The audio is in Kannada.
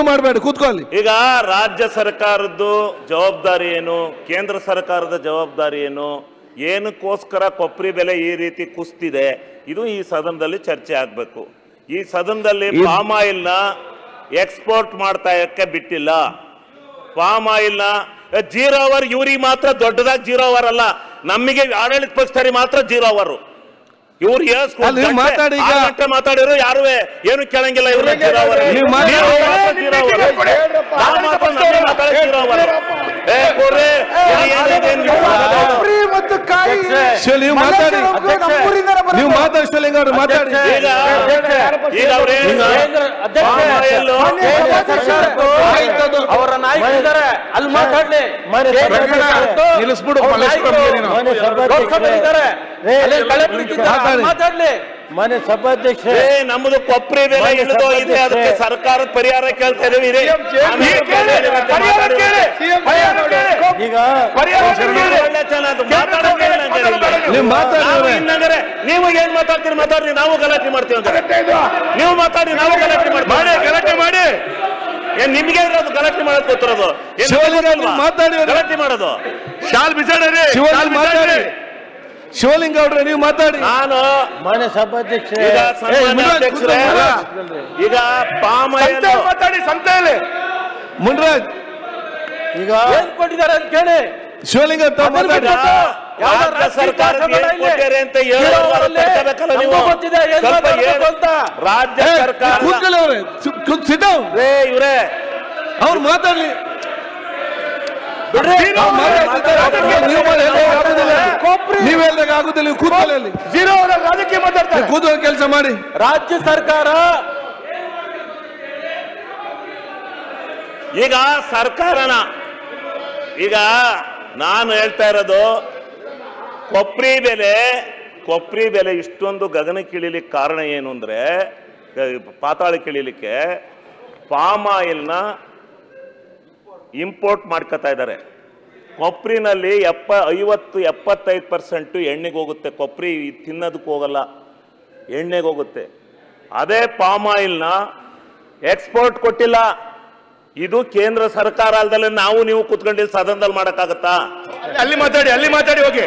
ಮಾಡಬೇಡಿ, ಕೂತ್ಕೊಳ್ಳಿ. ಈಗ ರಾಜ್ಯ ಸರ್ಕಾರದ್ದು ಜವಾಬ್ದಾರಿ ಏನು, ಕೇಂದ್ರ ಸರ್ಕಾರದ ಜವಾಬ್ದಾರಿ ಏನು, ಏನಕ್ಕೋಸ್ಕರ ಕೊಬ್ಬರಿ ಬೆಲೆ ಈ ರೀತಿ ಕುಸಿದಿದೆ, ಇದು ಈ ಸದನದಲ್ಲಿ ಚರ್ಚೆ ಆಗಬೇಕು. ಈ ಸದನದಲ್ಲಿ ಪಾಮ್ ಆಯಿಲ್ನ ಎಕ್ಸ್ಪೋರ್ಟ್ ಮಾಡ್ತಾ ಬಿಟ್ಟಿಲ್ಲ. ಪಾಮ್ ಆಯಿಲ್ನ 0 ಅವರ್ ಇವ್ರಿಗೆ ಮಾತ್ರ ದೊಡ್ಡದಾಗಿ 0 ಅವರ್ ಅಲ್ಲ, ನಮಗೆ ಆಡಳಿತ ಪಕ್ಷದವರಿಗೆ ಮಾತ್ರ 0 ಅವರ್. ಇವ್ರು ಮಾತಾಡಿರೋ ಯಾರು ಏನು ಕೇಳಂಗಿಲ್ಲ. ಇವ್ರ ಅವರ ನಾಯಕರಿದ್ದಾರೆ, ಅಲ್ಲಿ ಮಾತಾಡ್ಲಿ. ಮಾತಾಡ್ಲಿ. ಮನೆ ಸಭಾಧ್ಯಕ್ಷ, ನಮ್ಮದು ಕೊಬ್ಬರಿ ಬೆಲೆ ಇಳಿದೋಗಿದೆ, ಅದಕ್ಕೆ ಸರ್ಕಾರದ ಪರಿಹಾರ ಕೇಳ್ತಾ ಇದೀವಿ. ನೀವು ಏನ್ ಮಾತಾಡ್ತೀರಿ ಮಾತಾಡ್ರಿ, ನಾವು ಗಲಾಟೆ ಮಾಡ್ತೀವಿ. ನೀವು ಮಾತಾಡಿ, ನಾವು ಗಲಾಟೆ ಮಾಡಿ, ಗಲಾಟೆ ಮಾಡಿ. ಏನ್ ನಿಮ್ಗೆ ಇರೋದು ಗಲಾಟೆ ಮಾಡೋದು ಗೊತ್ತಿರೋದು? ಗಲಾಟೆ ಮಾಡೋದು ಶಾಲ್ ಬಿಸಾಡ್ರಿ. ಶಿವಲಿಂಗ ಅವ್ರೆ, ನೀವು ಮಾತಾಡಿ. ನಾನು ಮಾನ್ಯ ಸಭಾಧ್ಯಕ್ಷ, ಈಗ ಪಾಮ್ ಆಯಿಲ್ ಮಾತಾಡಿ. ಸಂತೆಯಲ್ಲಿ ಮುನ್ರಾಜ್ ಈಗ ಏನ್ ಕೊಟ್ಟಿದ್ದಾರೆ ಅಂತ ಕೇಳಿ. ಶಿವಲಿಂಗ ಸರ್ಕಾರ ರಾಜ್ಯ ಸರ್ಕಾರ ಇವ್ರೆ ಅವ್ರು ಮಾತಾಡ್ಲಿ. ನೀವೆಲ್ದಾಗ ಆಗುದಿಲ್ಲ, ಕೂತ್ಕೊಳ್ಳಿ. 0 ಅವರ್ ರಾಜಕೀಯ ಮಾತಾಡ್ತಾರೆ. ಕೂತ್ಕೊಳ್ಳಿ, ಕೆಲಸ ಮಾಡಿ. ರಾಜ್ಯ ಸರ್ಕಾರ ಈಗ ಸರ್ಕಾರನ, ಈಗ ನಾನು ಹೇಳ್ತಾ ಇರೋದು ಕೊಬ್ಬರಿ ಬೆಲೆ ಇಷ್ಟೊಂದು ಗಗನಕ್ಕಿಳಿಲಿಕ್ಕೆ ಕಾರಣ ಏನು ಅಂದ್ರೆ, ಪಾತಾಳಕ್ಕಿಳಿಲಿಕ್ಕೆ ಪಾಮ್ ಆಯಿಲ್ನ ಇಂಪೋರ್ಟ್ ಮಾಡ್ಕೊತಾ ಇದ್ದಾರೆ. ಕೊಬ್ಬರಿನಲ್ಲಿ 50-75% ಎಣ್ಣೆಗೆ ಹೋಗುತ್ತೆ. ಕೊಬ್ಬರಿ ತಿನ್ನೋದಕ್ಕೆ ಹೋಗಲ್ಲ, ಎಣ್ಣೆಗೆ ಹೋಗುತ್ತೆ. ಅದೇ ಪಾಮ್ ಆಯಿಲ್ನ ಎಕ್ಸ್ಪೋರ್ಟ್ ಕೊಟ್ಟಿಲ್ಲ. ಇದು ಕೇಂದ್ರ ಸರ್ಕಾರ ಅಲ್ದಲ್ಲೇ ನಾವು ನೀವು ಕುತ್ಕೊಂಡು ಸದನದಲ್ಲಿ ಮಾಡಕ್ಕಾಗತ್ತಾ? ಅಲ್ಲಿ ಮಾತಾಡಿ ಹೋಗಿ.